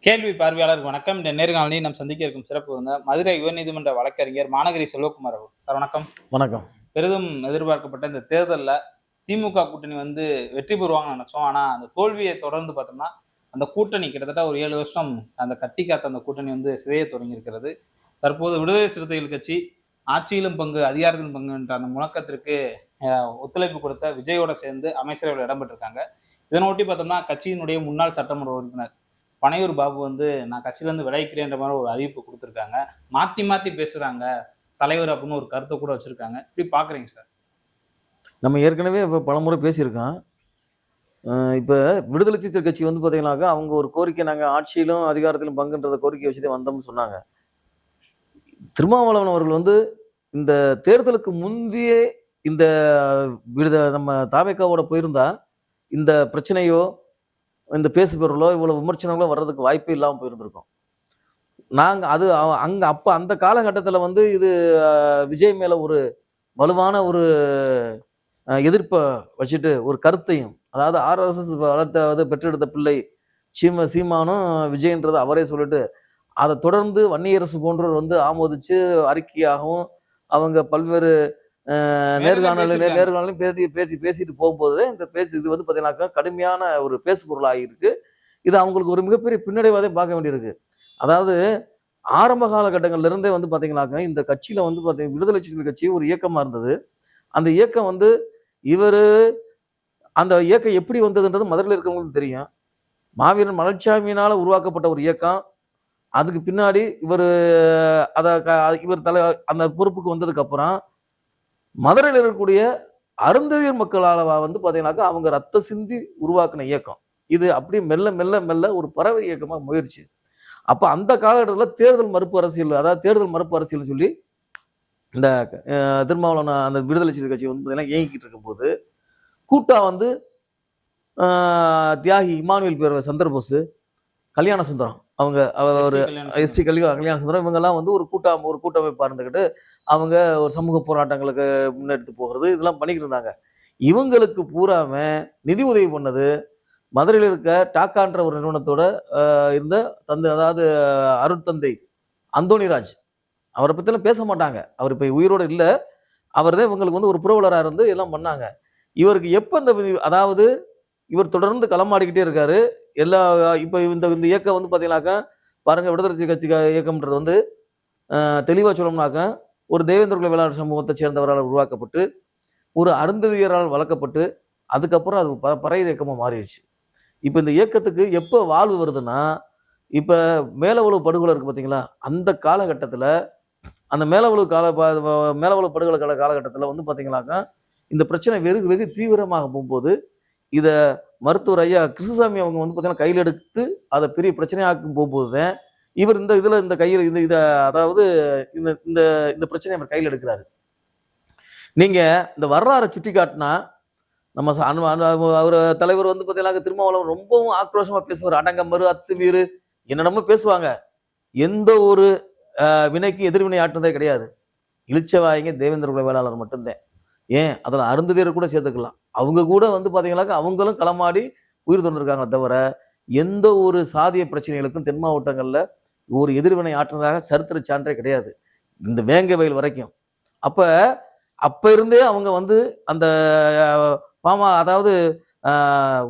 கேள்வி பார்வையாளருக்கு வணக்கம். இந்த நேர்காணலில் நாம் சந்திக்க இருக்கும் சிறப்பு மதுரை உயர்நீதிமன்ற வழக்கறிஞர் மாநகரி செல்வகுமார் அவர். சார் வணக்கம். வணக்கம். பெரிதும் எதிர்பார்க்கப்பட்ட இந்த தேர்தலில் திமுக கூட்டணி வெற்றி பெறுவாங்கன்னு நினைச்சோம். ஆனா அந்த தோல்வியை தொடர்ந்து பார்த்தோம்னா அந்த கூட்டணி கிட்டத்தட்ட ஒரு 7 வருஷம் அந்த கட்டி காத்த அந்த கூட்டணி சிதைய தொடங்கி இருக்கிறது. தற்போது விடுதலை சிறுத்தைகள் கட்சி ஆட்சியிலும் பங்கு அதிகாரத்திலும் பங்கு என்ற அந்த முழக்கத்திற்கு ஒத்துழைப்பு கொடுத்த விஜயோட சேர்ந்து அமைச்சரவையில் இடம்பெற்றிருக்காங்க. இதனொட்டி பார்த்தோம்னா கட்சியினுடைய முன்னாள் சட்டமன்ற உறுப்பினர் பனையூர் பாபு நான் கட்சியிலேருந்து விளைவிக்கிறேன்ற மாதிரி ஒரு அறிவிப்பு கொடுத்துருக்காங்க. மாற்றி மாற்றி பேசுகிறாங்க தலைவர் அப்படின்னு ஒரு கருத்தை கூட வச்சுருக்காங்க. இப்படி பார்க்குறீங்க சார்? நம்ம ஏற்கனவே இப்போ பலமுறை பேசியிருக்கோம். இப்போ விடுதலை சிறுத்தைகள் கட்சி பார்த்தீங்கன்னாக்கா அவங்க ஒரு கோரிக்கை, நாங்கள் ஆட்சியிலும் அதிகாரத்திலும் பங்குன்றத கோரிக்கை வச்சுதான் வந்தோம்னு சொன்னாங்க. திருமாவளவன் அவர்கள் இந்த தேர்தலுக்கு முந்தைய இந்த நம்ம தாவேக்காவோட போயிருந்தா இந்த பிரச்சனையோ இந்த பேசுபொருளோ இவ்வளோ விமர்சனங்களோ வர்றதுக்கு வாய்ப்பே இல்லாமல் போயிருந்திருக்கோம். நாங்கள் அது அங்கே அப்போ அந்த காலகட்டத்தில் இது விஜய் மேலே ஒரு வலுவான ஒரு எதிர்ப்பை வச்சுட்டு ஒரு கருத்தையும், அதாவது ஆர்எஸ்எஸ் வளர்த்த பெற்றெடுத்த பிள்ளை சீமானும் விஜய்ன்றது அவரே சொல்லிட்டு அதை தொடர்ந்து வன்னியரசு போன்றவர் ஆமோதிச்சு அறிக்கையாகவும் அவங்க பல்வேறு நேர்காணலையும் பேசிட்டு போகும்போது இந்த பேச்சு இது பார்த்தீங்கன்னாக்கா கடுமையான ஒரு பேசு பொருளாக இருக்கு. இது அவங்களுக்கு ஒரு மிகப்பெரிய பின்னடைவாதே பார்க்க வேண்டியிருக்கு. அதாவது ஆரம்ப காலகட்டங்கள்ல இருந்தே பார்த்தீங்கன்னாக்கா இந்த கட்சியில பார்த்தீங்கன்னா விடுதலை சிறுத்தைகள் கட்சி ஒரு இயக்கமா இருந்தது. அந்த இயக்கம் இவர் அந்த இயக்கம் எப்படி வந்ததுன்றது மதுரையில் இருக்கிறவங்களுக்கு தெரியும். மாவீரன் மலர்ச்சாமியினால உருவாக்கப்பட்ட ஒரு இயக்கம். அதுக்கு பின்னாடி இவர் அந்த பொறுப்புக்கு வந்ததுக்கு அப்புறம் மதுரையில் இருக்கக்கூடிய அருந்ததியர் மக்களால் பார்த்தீங்கன்னாக்கா அவங்க ரத்த சிந்தி உருவாக்கின இயக்கம் இது. அப்படியே மெல்ல மெல்ல மெல்ல ஒரு பறவை இயக்கமாக முயற்சி. அப்போ அந்த காலகட்டத்தில் தேர்தல் மறுப்பு அரசியல், அதாவது தேர்தல் மறுப்பு அரசியல் சொல்லி இந்த திருமாவளவன் அந்த விடுதலை சிறுத்தைகள் கட்சி பார்த்தீங்கன்னா இயங்கிக்கிட்டு இருக்கும்போது கூட்டா தியாகி இமானுவேல் பேர் சந்திரபோஸ், கல்யாண சுந்தரம், அவங்க ஒரு எஸ்டி கல்யாண சுந்தரம், இவங்கெல்லாம் ஒரு கூட்டமைப்பாக இருந்துக்கிட்டு அவங்க ஒரு சமூக போராட்டங்களுக்கு முன்னெடுத்து போகிறது இதெல்லாம் பண்ணிக்கிட்டு இருந்தாங்க. இவங்களுக்கு பூராம நிதி உதவி பண்ணது மதுரையில் இருக்க டாக்கான்ற ஒரு நிறுவனத்தோட இருந்த தந்தை, அதாவது அருட்தந்தை அந்தோணிராஜ். அவரை பற்றிலாம் பேச மாட்டாங்க. அவர் இப்போ உயிரோடு இல்லை. அவர் தான் இவங்களுக்கு ஒரு புரவலராக இருந்து எல்லாம் பண்ணாங்க. இவருக்கு எப்போ அதாவது இவர் தொடர்ந்து களமாடிக்கிட்டே இருக்காரு. எல்லா இப்போ இந்த இயக்கம் பார்த்தீங்கன்னாக்கா பாருங்க, விடுதலை கட்சி இயக்கம்ன்றது தெளிவாக சொல்லணும்னாக்கா ஒரு தேவேந்திர குல வேளாண் சமூகத்தை சேர்ந்தவரால் உருவாக்கப்பட்டு ஒரு அருந்ததியரால் வளர்க்கப்பட்டு அதுக்கப்புறம் அது பறை இயக்கமாக மாறிடுச்சு. இப்போ இந்த இயக்கத்துக்கு எப்போ வாழ்வு வருதுன்னா, இப்போ மேலவளவு படுகொலை இருக்குது பார்த்தீங்களா, அந்த காலகட்டத்தில் அந்த மேலவளவு படுகொலை காலகட்டத்தில் பார்த்தீங்கன்னாக்கா இந்த பிரச்சனை வெகு தீவிரமாக போகும்போது இதை மருத்துவர் ஐயா கிருஷ்ணசாமி அவங்க பார்த்தீங்கன்னா கையில் எடுத்து அதை பெரிய பிரச்சனையாக்கும் போகும்போது தான் இவர் இந்த கையில் இதை அதாவது இந்த பிரச்சனையை அவர் கையில் எடுக்கிறாரு. நீங்கள் இந்த வரலாறை சுட்டி காட்டினா நம்ம அவர் தலைவர் பார்த்தீங்கன்னா திருமாவளவன் ரொம்பவும் ஆக்ரோஷமாக பேசுவார். அடங்கமறு அத்துமீறு என்னென்னமோ பேசுவாங்க. எந்த ஒரு வினைக்கு எதிர்வினை ஆட்டுனதே கிடையாது. இளிச்சவாயிங்க தேவேந்திர குல வேளாளர் மட்டும்தான். ஏன் அதில் அருந்ததியரை கூட சேர்த்துக்கலாம். அவங்க கூட பார்த்தீங்கன்னாக்கா அவங்களும் களமாடி உயிர் தொண்டிருக்காங்க தவிர எந்த ஒரு சாதிய பிரச்சனைகளுக்கும் தென் மாவட்டங்களில் ஒரு எதிர்வினை ஆற்றுனதாக சரித்திர சான்றே கிடையாது, இந்த வேங்க வயல் வரைக்கும். அப்போ இருந்தே அவங்க அந்த அதாவது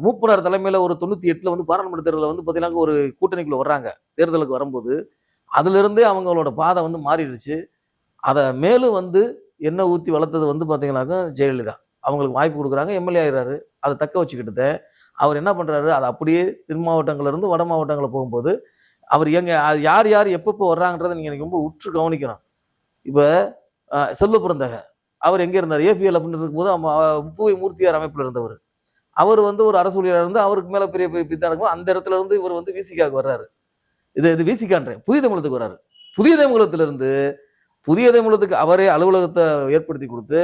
மூப்பனார் தலைமையில் ஒரு 98 பாராளுமன்ற தேர்தலில் பார்த்தீங்கன்னா ஒரு கூட்டணிக்குள்ள வர்றாங்க. தேர்தலுக்கு வரும்போது அதிலிருந்தே அவங்களோட பாதை மாறிடுச்சு. அதை மேலும் எண்ணெய் ஊற்றி வளர்த்தது பார்த்தீங்கன்னாக்கா ஜெயலலிதா அவங்களுக்கு வாய்ப்பு கொடுக்குறாங்க, எம்எல்ஏ ஆகிறாரு. அதை தக்க வச்சுக்கிட்டு அவர் என்ன பண்ணுறாரு, அதை அப்படியே தென் மாவட்டங்கள்லேருந்து வட மாவட்டங்களில் போகும்போது அவர் யார் யார் எப்பப்போ வர்றாங்கன்றதை நீங்கள் ரொம்ப உற்று கவனிக்கணும். இப்போ செல்வபுரந்தக அவர் எங்கே இருந்தார், ஏபிஎல்எஃப்னு இருக்கும்போது பூவை மூர்த்தியார் அமைப்பில் இருந்தவர். அவர் ஒரு அரசு ஊழியராக இருந்து அவருக்கு மேலே பெரிய பித்தான் இருக்கும். அந்த இடத்துல இருந்து இவர் விசிகாவுக்கு வர்றாரு. இது விசிகான்றேன், புதிய தமிழகத்துக்கு வர்றாரு. புதிய தமிழகத்திலிருந்து புதிய தமிழகத்துக்கு அவரே அலுவலகத்தை ஏற்படுத்தி கொடுத்து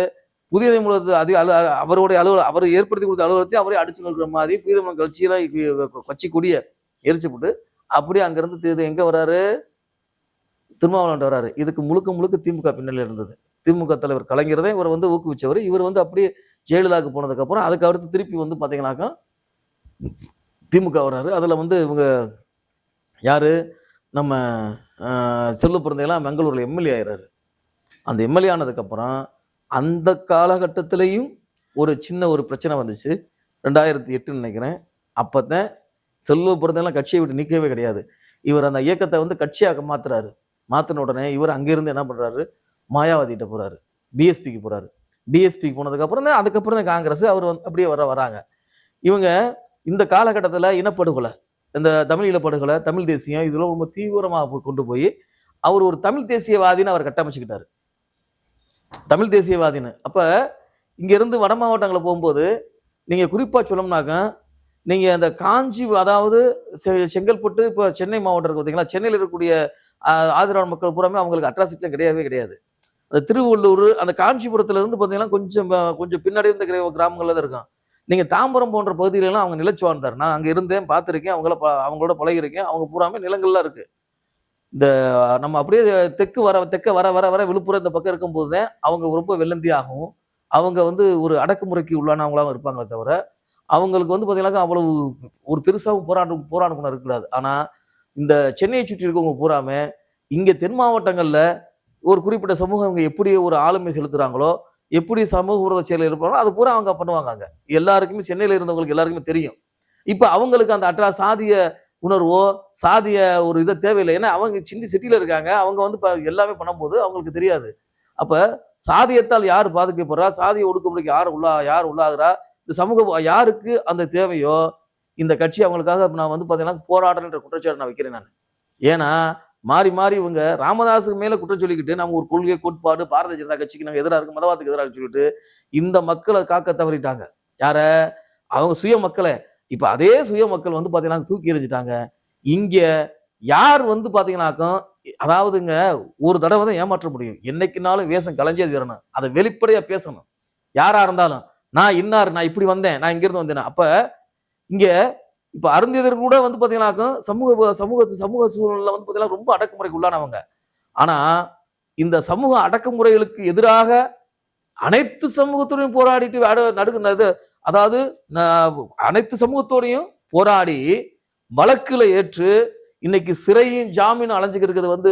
புதிய தமிழகத்தை அவருடைய அவர் ஏற்படுத்தி கொடுத்த அலுவலகத்தை அவரே அடிச்சு நிற்கிற மாதிரி புதிய தமிழக கட்சியெல்லாம் கட்சி கொடிய எரிச்சு போட்டு அப்படியே அங்கிருந்து எங்க வர்றாரு, திருமாவளவன் வர்றாரு. இதுக்கு முழுக்க திமுக பின்னணியில் இருந்தது. திமுக தலைவர் கலைஞரதை இவர் ஊக்குவிச்சவர். இவர் அப்படியே ஜெயலலிதாவுக்கு போனதுக்கு அப்புறம் அதுக்கு அடுத்து திருப்பி பார்த்தீங்கன்னாக்கா திமுக வர்றாரு. அதில் இவங்க யாரு நம்ம செல்வ பிறந்தையெல்லாம் பெங்களூர்ல எம்எல்ஏ ஆயிடுறாரு. அந்த எம்எல்ஏ ஆனதுக்கப்புறம் அந்த காலகட்டத்திலையும் ஒரு சின்ன ஒரு பிரச்சனை வந்துச்சு. 2008 நினைக்கிறேன். அப்பதான் செல்வ பிறந்தெல்லாம் கட்சியை விட்டு நீக்கவே கிடையாது. இவர் அந்த இயக்கத்தை வந்து கட்சியாக மாத்துறாரு. மாத்தின உடனே இவர் அங்கிருந்து என்ன பண்றாரு, மாயாவதிகிட்ட போறாரு, பிஎஸ்பிக்கு போறாரு. பிஎஸ்பிக்கு போனதுக்கப்புறம் தான் அதுக்கப்புறம் தான் காங்கிரஸ் அவர் வந்து அப்படியே வராங்க. இவங்க இந்த காலகட்டத்தில் இனப்படுகொலை, இந்த தமிழ் இனப்படுகொலை, தமிழ் தேசியம் இதெல்லாம் ரொம்ப தீவிரமாக கொண்டு போய் அவர் ஒரு தமிழ் தேசியவாதின்னு அவர் கட்டமைச்சுக்கிட்டாரு. தமிழ் தேசியவாதின்னு. அப்ப இங்க இருந்து வட மாவட்டங்களை போகும்போது நீங்க குறிப்பா சொல்லணும்னாக்க, நீங்க அந்த காஞ்சி அதாவது செங்கல்பட்டு இப்ப சென்னை மாவட்டம் இருக்கு பார்த்தீங்களா, சென்னையில் இருக்கக்கூடிய ஆதிராவிட மக்கள் பூராமே அவங்களுக்கு அட்ராசிட்டிலாம் கிடையவே கிடையாது. அந்த திருவள்ளூர் அந்த காஞ்சிபுரத்துல இருந்து பார்த்தீங்கன்னா கொஞ்சம் பின்னாடி இருந்த கிராமங்கள்ல தான் இருக்கும். நீங்க தாம்பரம் போன்ற பகுதியிலலாம் அவங்க நிலச்சி வாழ்ந்தார். நான் அங்க இருந்தேன், பார்த்துருக்கேன், அவங்களோட பழகிருக்கேன். அவங்க பூராமே நிலங்கள்லாம் இருக்கு. இந்த நம்ம அப்படியே தெற்க வர வர வர விழுப்புரம் இந்த பக்கம் இருக்கும்போது தான் அவங்க ரொம்ப வெள்ளந்தியாகவும் அவங்க வந்து ஒரு அடக்குமுறைக்கு உள்ளானவங்களாகவும் இருப்பாங்களே தவிர அவங்களுக்கு வந்து பார்த்தீங்கன்னா அவ்வளவு ஒரு பெருசாகவும் போராட குணம் இருக்கக்கூடாது. ஆனால் இந்த சென்னையை சுற்றி இருக்கவங்க பூராமே இங்கே தென் மாவட்டங்களில் ஒரு குறிப்பிட்ட சமூகம் அவங்க எப்படி ஒரு ஆளுமை செலுத்துறாங்களோ, எப்படி சமூக விரோத செயலில் இருப்பாங்களோ அது பூரா அவங்க பண்ணுவாங்க. அங்கே எல்லாருக்குமே சென்னையில் இருந்தவங்களுக்கு எல்லாருக்குமே தெரியும். இப்போ அவங்களுக்கு அந்த சாதிய உணர்வோ சாதிய ஒரு இதை தேவையில்லை. ஏன்னா அவங்க சின்ன சிட்டியில இருக்காங்க. அவங்க வந்து எல்லாமே பண்ணும்போது அவங்களுக்கு தெரியாது. அப்ப சாதியத்தால் யார் பாதிக்கப்படுறா, சாதிய ஒடுக்குமுறைக்கு யார் உள்ளாகிறா, இந்த சமூகம் யாருக்கு அந்த தேவையோ இந்த கட்சி அவங்களுக்காக நான் வந்து பார்த்தீங்கன்னா போராடுறேன்ற குற்றச்சாட்டு நான் வைக்கிறேன் நான். ஏன்னா மாறி மாறி இவங்க ராமதாஸுக்கு மேல குற்றம் சொல்லிக்கிட்டு நம்ம ஒரு கொள்கை கோட்பாடு பாரதிய ஜனதா கட்சிக்கு நாங்கள் எதிராக இருக்கு, மதவாதத்துக்கு எதிராக சொல்லிட்டு இந்த மக்களை காக்க தவறிட்டாங்க. யார? அவங்க சுய மக்களை. இப்ப அதே சுய மக்கள் வந்து பாத்தீங்கன்னா தூக்கி எறிஞ்சிட்டாங்க. இங்க யார் வந்து பாத்தீங்கன்னாக்கும் அதாவதுங்க ஒரு தடவை தான் ஏமாற்ற முடியும். என்னைக்குனாலும் வேஷம் கலைஞ்சே தீரணும். அதை வெளிப்படையா பேசணும். யாரா இருந்தாலும் நான் இன்னார், நான் இப்படி வந்தேன், நான் இங்கிருந்து வந்தேன். அப்ப இங்க இப்ப அருந்தியதர் கூட வந்து பாத்தீங்கன்னாக்கும் சமூக சூழல்ல வந்து பாத்தீங்கன்னா ரொம்ப அடக்குமுறைக்கு உள்ளானவங்க. ஆனா இந்த சமூக அடக்குமுறைகளுக்கு எதிராக அனைத்து சமூகத்தோடையும் போராடிட்டு அதாவது அனைத்து சமூகத்தோடையும் போராடி வழக்குல ஏற்று இன்னைக்கு சிறையும் ஜாமீன் அலைஞ்சுக்கிட்டு இருக்கிறது வந்து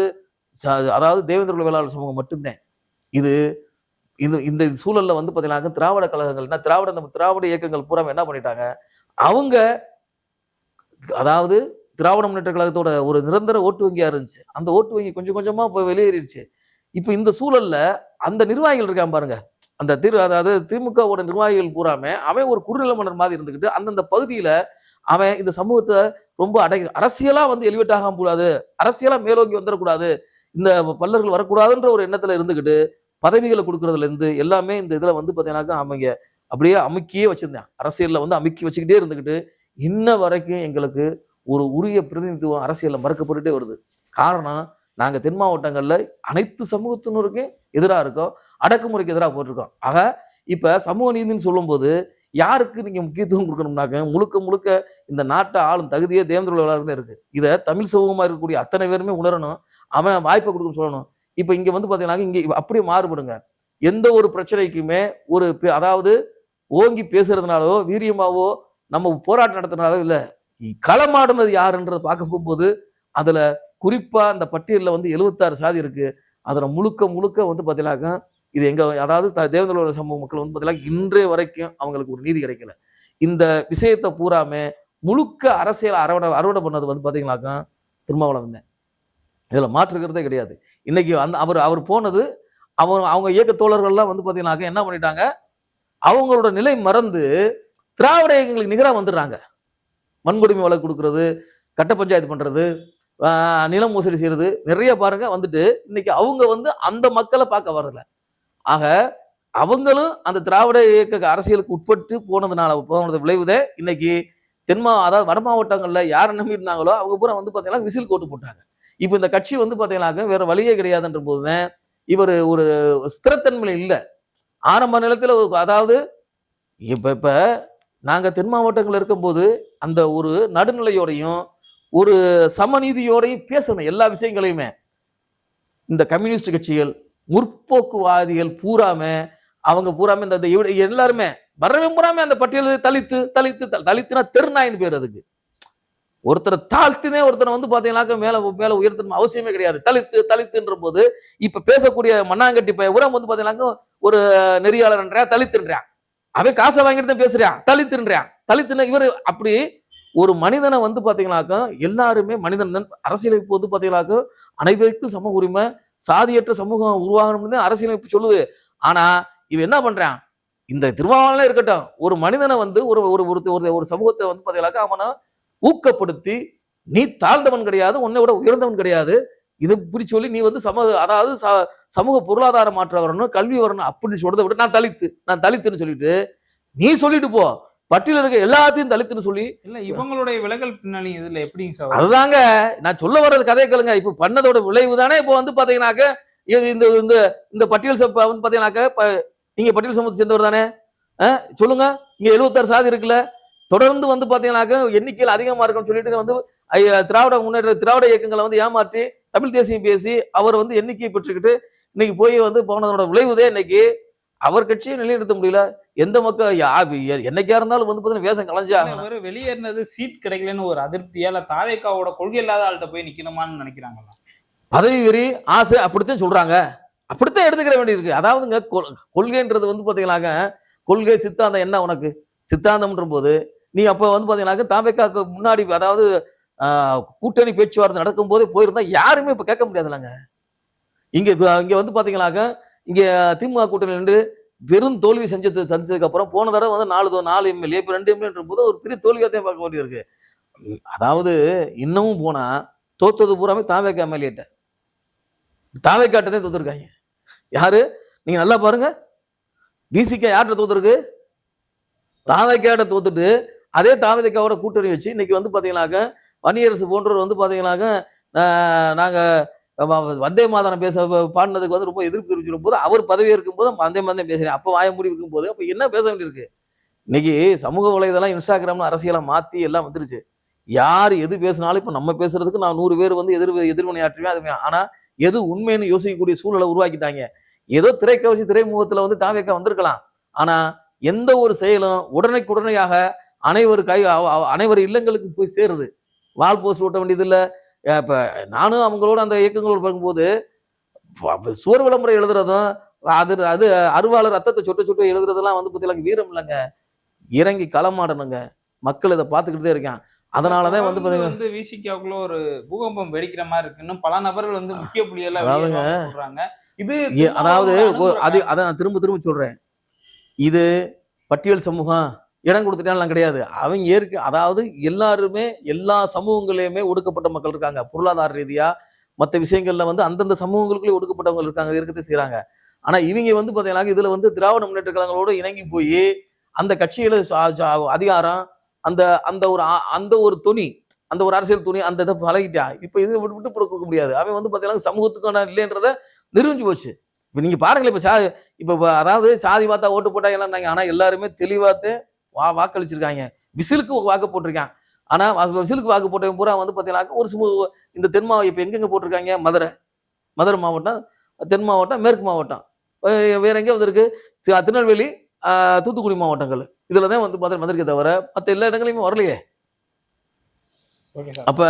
அதாவது தேவேந்திர குல வேளாளர் சமூகம் மட்டும்தான். இது இந்த சூழல்ல வந்து பாத்தீங்கன்னா திராவிட கழகங்கள்னா திராவிட இயக்கங்கள் பூரா என்ன பண்ணிட்டாங்க, அவங்க அதாவது திராவிட முன்னேற்ற கழகத்தோட ஒரு நிரந்தர ஓட்டு வங்கியா இருந்துச்சு. அந்த ஓட்டு வங்கி கொஞ்சம் கொஞ்சமா போய் வெளியேறிடுச்சு. இப்ப இந்த சூழல்ல அந்த நிர்வாகிகள் இருக்கான் பாருங்க, அந்த அதாவது திமுகவோட நிர்வாகிகள் பூராமே அவன் ஒரு குறுநில மன்னர் மாதிரி இருந்துகிட்டு அந்தந்த பகுதியில அவன் இந்த சமூகத்தை ரொம்ப அரசியலா வந்து எலிவேட் ஆகாம கூடாது, அரசியலா மேலோங்கி வந்துடக்கூடாது, இந்த பல்லர்கள் வரக்கூடாதுன்ற ஒரு எண்ணத்துல இருந்துகிட்டு பதவிகளை கொடுக்கறதுல இருந்து எல்லாமே இந்த இதுல வந்து பாத்தீங்கன்னாக்கா அவங்க அப்படியே அமுக்கியே வச்சிருந்தேன். அரசியல்ல வந்து அமுக்கி வச்சுக்கிட்டே இருந்துகிட்டு இன்ன வரைக்கும் எங்களுக்கு ஒரு உரிய பிரதிநிதித்துவம் அரசியல்ல மறுக்கப்பட்டுட்டே வருது. காரணம் நாங்க தென் மாவட்டங்கள்ல அனைத்து சமூகத்தினருக்கும் எதிராக இருக்கோம், அடக்குமுறைக்கு எதிராக போட்டிருக்கோம். ஆக இப்ப சமூக நீதினு சொல்லும்போது யாருக்கு நீங்க முக்கியத்துவம் கொடுக்கணும்னாக்க முழுக்க முழுக்க இந்த நாட்டை ஆளும் தகுதியே தேவேந்திர குல இருக்கு. இதை தமிழ் சமூகமா இருக்கக்கூடிய அத்தனை பேருமே உணரணும், அவன் வாய்ப்பை கொடுக்கணும்னு சொல்லணும். இப்ப இங்க வந்து பாத்தீங்கன்னா இங்க அப்படியே மாறுபடுங்க. எந்த ஒரு பிரச்சனைக்குமே ஒரு அதாவது ஓங்கி பேசுறதுனாலோ வீரியமாவோ நம்ம போராட்டம் நடத்துனாலோ இல்ல, களமாடுனது யாருன்றதை பார்க்க போகும்போது அதுல குறிப்பா அந்த பட்டியலில் வந்து 76 சாதி இருக்கு. அதுல முழுக்க முழுக்க வந்து பாத்தீங்கன்னாக்கா இது எங்க அதாவது தேவேந்திர குல சமூக மக்கள் வந்து பாத்தீங்கன்னா இன்றைய வரைக்கும் அவங்களுக்கு ஒரு நீதி கிடைக்கல. இந்த விஷயத்தை பூராமே முழுக்க அரசியல் அறுவடை பண்ணது வந்து பாத்தீங்கன்னாக்கா திருமாவளவன் தான். இதுல மாற்றுக்கிறதே கிடையாது. இன்னைக்கு அந்த அவர் போனது அவங்க இயக்க தோழர்கள்லாம் வந்து பாத்தீங்கன்னாக்கா என்ன பண்ணிட்டாங்க, அவங்களோட நிலை மறந்து திராவிட இயக்கங்களுக்கு நிகரா வந்துடுறாங்க. வன்கொடுமை வழக்கு கொடுக்கறது, கட்ட பஞ்சாயத்து பண்றது, நிலம் மோசடி செய்யறது நிறைய பாருங்க வந்துட்டு இன்னைக்கு அவங்க வந்து அந்த மக்களை பார்க்க வரல. ஆக அவங்களும் அந்த திராவிட இயக்க அரசியலுக்கு உட்பட்டு போனது விளைவுதே இன்னைக்கு அதாவது வட மாவட்டங்கள்ல யாரை நம்பி இருந்தாங்களோ அவங்க பூரா வந்து பாத்தீங்கன்னா விசில் கோட்டு போட்டாங்க. இப்ப இந்த கட்சி வந்து பாத்தீங்கன்னாக்க வேற வழியே கிடையாதுன்ற போதுதான் இவர் ஒரு ஸ்திரத்தன்மை இல்லை. ஆரம்ப நிலத்துல அதாவது இப்ப நாங்க தென் மாவட்டங்கள் இருக்கும்போது அந்த ஒரு நடுநிலையோடையும் ஒரு சமநீதியோடையும் பேசணும் எல்லா விஷயங்களையுமே. இந்த கம்யூனிஸ்ட் கட்சிகள் முற்போக்குவாதிகள் அவங்க பூராமே இந்த எல்லாருமே வரவே பூராமே அந்த பட்டியல் தலித்துனா தெருநாயின்னு பேர். அதுக்கு ஒருத்தரை தாழ்த்தினே ஒருத்தனை வந்து பாத்தீங்கன்னாக்க மேல மேல உயர்த்தணும் அவசியமே கிடையாது. தலித்துன்ற போது இப்ப பேசக்கூடிய மண்ணாங்கட்டி உரம் வந்து பாத்தீங்கன்னாக்க ஒரு நெறியாளர்ன்றான், தலித்துன்றான். அவன் காசை வாங்கிட்டு தான் பேசுறான், தலித்துன்றான். தலித்துன்னு இவரு அப்படி ஒரு மனிதனை வந்து பாத்தீங்கன்னாக்க எல்லாருமே மனிதன் தான். அரசியலமைப்பு வந்து பாத்தீங்கன்னாக்க அனைவருக்கும் சம உரிமை, சாதியற்ற சமூகம் உருவாகணும்னு அரசியலமைப்பு சொல்லுது. ஆனா இவன் என்ன பண்றான், இந்த திருமாவளவனே இருக்கட்டும், ஒரு மனிதனை வந்து ஒரு ஒரு ஒரு சமூகத்தை வந்து பாத்தீங்கன்னாக்க அவனை ஊக்கப்படுத்தி நீ தாழ்ந்தவன் கிடையாது, உன்னை விட உயர்ந்தவன் கிடையாது, இது இப்படி சொல்லி நீ வந்து அதாவது சமூக பொருளாதார மாற்றம் வரணும், கல்வி வரணும் அப்படின்னு சொல்றதை விட நான் தலித்துன்னு சொல்லிட்டு நீ சொல்லிட்டு போ, பட்டியல இருக்க எல்லாத்தையும் தலித்துன்னு சொல்லி. இல்ல இவங்களுடைய விலகல் பின்னணி இதுல எப்படிங்க சார்? அதுதாங்க நான் சொல்ல வர்றது, கதையை கேளுங்க. இப்ப பண்ணதோட விளைவு தானே இப்ப வந்து பாத்தீங்கன்னாக்க இந்த இந்த இந்த பட்டியல் வந்து பாத்தீங்கன்னாக்க நீங்க பட்டியல் சமூகத்தை சேர்ந்தவர் தானே, சொல்லுங்க. இங்க 76 சாதி இருக்குல்ல, தொடர்ந்து வந்து பாத்தீங்கன்னாக்க எண்ணிக்கையில் அதிகமா இருக்குன்னு சொல்லிட்டு வந்து திராவிட இயக்கங்களை வந்து ஏமாற்றி தமிழ் தேசியம் பேசி அவர் வந்து எண்ணிக்கையை பெற்றுக்கிட்டு இன்னைக்கு போய் வந்து போனதோட விளைவுதே இன்னைக்கு அவர் கட்சியை நிலைநிறுத்த முடியல. எந்த மக்கள் என்னைக்கா இருந்தாலும் வந்து பாத்தீங்கன்னா வேஷம் கலைஞ்சா வெளியேறினது சீட் கிடைக்கலன்னு ஒரு அதிருப்தியா, இல்ல தாவேக்காவோட கொள்கை இல்லாத ஆள்கிட்ட போய் நிக்கணுமான்னு நினைக்கிறாங்களா? பதவி வெறி ஆசை அப்படித்தான் சொல்றாங்க, அப்படித்தான் எடுத்துக்கிற வேண்டியிருக்கு. அதாவதுங்க கொள்கைன்றது வந்து பாத்தீங்கன்னாக்க கொள்கை சித்தாந்தம் என்ன உனக்கு சித்தாந்தம்ன்ற போது நீ அப்ப வந்து பாத்தீங்கன்னாக்க தாவேக்காக்கு முன்னாடி அதாவது கூட்டணி பேச்சுவார்த்தை நடக்கும் போதே போயிருந்தா யாருமே இப்ப கேட்க முடியாதுல்லங்க. இங்க இங்க வந்து பாத்தீங்கன்னாக்க இங்க திமுக கூட்டணி நின்று வெறும் தோல்வி செஞ்சதுக்கு அப்புறம் போன தடவை வந்து 4 எம்எல்ஏ இப்ப 2 எம்எல்ஏன்ற போது ஒரு பெரிய தோல்வியாத்தையும் பார்க்க வேண்டியிருக்கு. அதாவது இன்னமும் போனா தோத்தது பூராமே தாவேக்கா எம்எல்ஏட்ட, தாவேக்காட்டதான் தோத்துருக்காங்க. யாரு நீங்க நல்லா பாருங்க, பிசிகா யார்கிட்ட தோத்துருக்கு, தாவேக்காட்ட தோத்துட்டு அதே தாவேக்காவோட கூட்டணி வச்சு இன்னைக்கு வந்து பாத்தீங்கன்னாக்க வன்னியரசு போன்றவர் வந்து பாத்தீங்கன்னாக்க நாங்க வந்தே மாதரம் பாடினதுக்கு வந்து ரொம்ப எதிர்ப்பு தெரிவிச்சிடும் போது அவர் பதவி இருக்கும் போது வந்தே மாதம் பேசுறேன், அப்ப வாய மூடி இருக்கும் போது அப்ப என்ன பேச வேண்டியிருக்கு. இன்னைக்கு சமூக வலைதளம் இன்ஸ்டாகிராம்னு அரசியலை மாத்தி எல்லாம் வந்துருச்சு. யார் எது பேசினாலும் இப்ப நம்ம பேசுறதுக்கு நான் 100 பேர் வந்து எதிர்வினையாற்றுவேன். அது ஆனா எது உண்மைன்னு யோசிக்கக்கூடிய சூழலை உருவாக்கிட்டாங்க. ஏதோ திரைக்கவசி திரைமுகத்துல வந்து தாவேக்கா வந்திருக்கலாம், ஆனா எந்த ஒரு செயலும் உடனடியாக அனைவர் இல்லங்களுக்கு போய் சேருது. வால் போஸ்ட் ஓட்ட வேண்டியது இல்ல. இப்ப நானும் அவங்களோட அந்த இயக்கங்களோட பார்க்கும்போது சுவர் விளம்பரம் எழுதுறதும் அது அருவாளர் ரத்தத்தை சொட்ட எழுதுறதெல்லாம் வந்து பாத்தீங்கன்னா வீரம் இல்லைங்க, இறங்கி களமாடணுங்க. மக்கள் இதை பார்த்துக்கிட்டே இருக்கான். அதனாலதான் வந்து விசிகாவுக்குள்ள ஒரு பூகம்பம் வெடிக்கிற மாதிரி இருக்கு. இன்னும் பல நபர்கள் வந்து முக்கிய புள்ளியெல்லாம் சொல்றாங்க. இது அதாவது அதை நான் திரும்ப சொல்றேன், இது பட்டியல் சமூகம் இடம் கொடுத்துட்டாலாம் கிடையாது. அவங்க அதாவது எல்லாருமே எல்லா சமூகங்களையுமே ஒடுக்கப்பட்ட மக்கள் இருக்காங்க. பொருளாதார ரீதியா மற்ற விஷயங்கள்ல வந்து அந்தந்த சமூகங்களுக்குள்ளே ஒடுக்கப்பட்டவங்க இருக்காங்க, இருக்கத்தை செய்யறாங்க. ஆனா இவங்க வந்து பாத்தீங்கன்னா இதுல வந்து திராவிட முன்னேற்ற கழகங்களோட இணங்கி போய் அந்த கட்சியில அதிகாரம் அந்த ஒரு துணி, அந்த ஒரு அரசியல் துணி அந்த இதை பழகிட்டா. இப்ப இது விட்டு கொடுக்க முடியாது. அவன் வந்து பாத்தீங்கன்னா சமூகத்துக்கான இல்லைன்றத நிரூபிஞ்சு போச்சு. இப்ப நீங்க பாருங்களேன், இப்ப அதாவது சாதி பார்த்தா ஓட்டு போட்டாங்க, ஆனா எல்லாருமே தெளிவாத்து வாக்களிச்சிருக்காங்க. விசிலுக்கு வாக்கு போட்டிருக்கான். ஆனா விசிலுக்கு வாக்கு போட்டவங்க பூரா வந்து பாத்தீங்கன்னா ஒரு இந்த தென் மாவட்டம் இப்ப எங்கெங்க போட்டிருக்காங்க, மதுரை மாவட்டம், தென் மாவட்டம், மேற்கு மாவட்டம், வேற எங்க வந்திருக்கு திருநெல்வேலி, தூத்துக்குடி மாவட்டங்கள். இதுலதான் வந்து வந்திருக்கே தவிர மற்ற எல்லா இடங்களையுமே வரலையே. அப்ப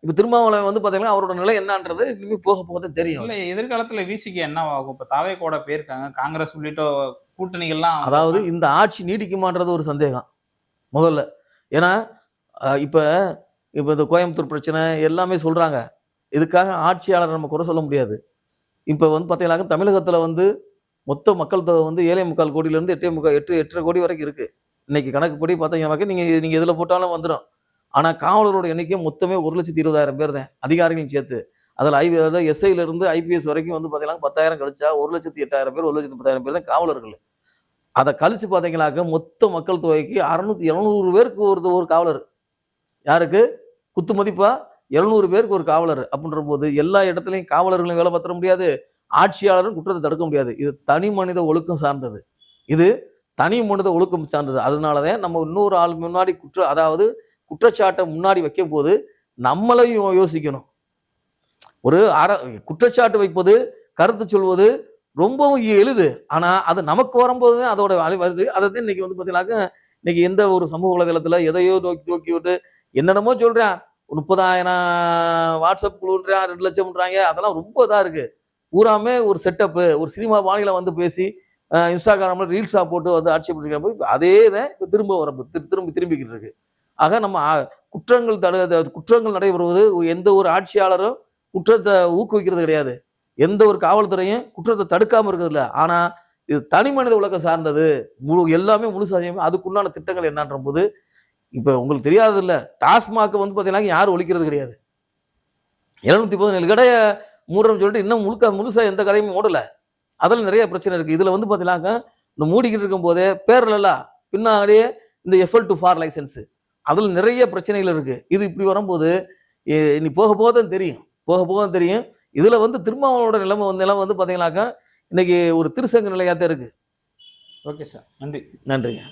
இப்ப திருமாவளவன் வந்து பாத்தீங்கன்னா அவரோட நிலை என்னன்றது இனிமே போக போகதான் தெரியும். இல்ல எதிர்காலத்துல விசிக்கு என்ன ஆகும்? இப்ப தாவேக்கோட போயிருக்காங்க, காங்கிரஸ் உள்ளிட்ட கூட்டணிகள்லாம். அதாவது இந்த ஆட்சி நீடிக்குமான்றது ஒரு சந்தேகம் முதல்ல. ஏன்னா இப்ப இந்த கோயம்புத்தூர் பிரச்சனை எல்லாமே சொல்றாங்க. இதுக்காக ஆட்சியாளர் நம்ம குறை சொல்ல முடியாது. இப்ப வந்து பாத்தீங்கன்னா தமிழகத்துல வந்து மொத்த மக்கள் தொகை வந்து 7.25 கோடியில இருந்து 8.5 கோடி வரைக்கும் இருக்கு. இன்னைக்கு கணக்குப்படி பாத்தீங்கன்னா நீங்க இதுல போட்டாலும் வந்துடும். ஆனா காவலரோட எண்ணிக்கை மொத்தமே 1,20,000 பேர் தான், அதிகாரிகளையும் சேர்த்து. அதுல எஸ்ஐல இருந்து ஐபிஎஸ் வரைக்கும் வந்து பாத்தீங்கன்னா 10,000 கழிச்சா 1,08,000 பேர் 1,30,000 பேர் தான் காவலர்கள். அதை கழிச்சு பாத்தீங்கன்னாக்க மொத்த மக்கள் தொகைக்கு 700 பேருக்கு ஒரு காவலர். யாருக்கு குத்து மதிப்பா 700 பேருக்கு ஒரு காவலர் அப்படின்ற போது எல்லா இடத்துலையும் காவலர்களையும் வேலை பார்த்துட முடியாது, ஆட்சியாளரும் குற்றத்தை தடுக்க முடியாது. இது தனி மனித ஒழுக்கம் சார்ந்தது. இது தனி மனித ஒழுக்கம் சார்ந்தது. அதனாலதான் நம்ம இன்னொரு ஆள் முன்னாடி அதாவது குற்றச்சாட்டை முன்னாடி வைக்கும் போது நம்மளையும் யோசிக்கணும். ஒரு குற்றச்சாட்டு வைப்பது, கருத்து சொல்வது ரொம்பவும் எளிது. ஆனா அது நமக்கு வரும்போது அதோட வருது. அதை இன்னைக்கு வந்து பாத்தீங்கன்னாக்க இன்னைக்கு எந்த ஒரு சமூக வலைதளத்துல எதையோ நோக்கி விட்டு என்னென்னமோ சொல்றேன். 30,000 வாட்ஸ்அப் குழுன்றான், 2 லட்சம்ன்றாங்க. அதெல்லாம் ரொம்ப இதா இருக்கு. பூராமே ஒரு செட்டப்பு, ஒரு சினிமா பாணியில வந்து பேசி இன்ஸ்டாகிராம்ல ரீல்ஸா போட்டு வந்து ஆட்சேபிக்கிற போய் அதே தான் இப்ப திரும்ப வர திரும்பிக்கிட்டு இருக்கு. ஆக நம்ம குற்றங்கள் நடைபெறுவது எந்த ஒரு ஆட்சியாளரும் குற்றத்தை ஊக்குவிக்கிறது கிடையாது. எந்த ஒரு காவல்துறையும் குற்றத்தை தடுக்காம இருக்கிறது இல்ல. ஆனா இது தனி மனித உலகம் சார்ந்தது. எல்லாமே முழுசா அதுக்குண்டான திட்டங்கள் என்னன்ற போது இப்ப உங்களுக்கு தெரியாதது இல்ல. டாஸ்மாக் வந்து பாத்தீங்கன்னா யாரும் ஒழிக்கிறது கிடையாது. 717 கடைய மூடுறோம்னு சொல்லிட்டு இன்னும் முழுசா எந்த கதையுமே ஓடல. அதுல நிறைய பிரச்சனை இருக்கு. இதுல வந்து பாத்தீங்கன்னாக்க இந்த மூடிக்கிட்டு இருக்கும் போதே பேர்லாம் பின்னாடியே இந்த FL2 ஃபார் லைசன்ஸ் அதுல நிறைய பிரச்சனைகள் இருக்கு. இது இப்படி வரும்போது இனி போக போக தான் தெரியும். போக போக தான் தெரியும். இதுல வந்து திருமாவளவோட நிலைமை வந்து பாத்தீங்கன்னாக்க இன்னைக்கு ஒரு திருசங்க நிலையா தான் இருக்கு. ஓகே சார், நன்றி. நன்றிங்க.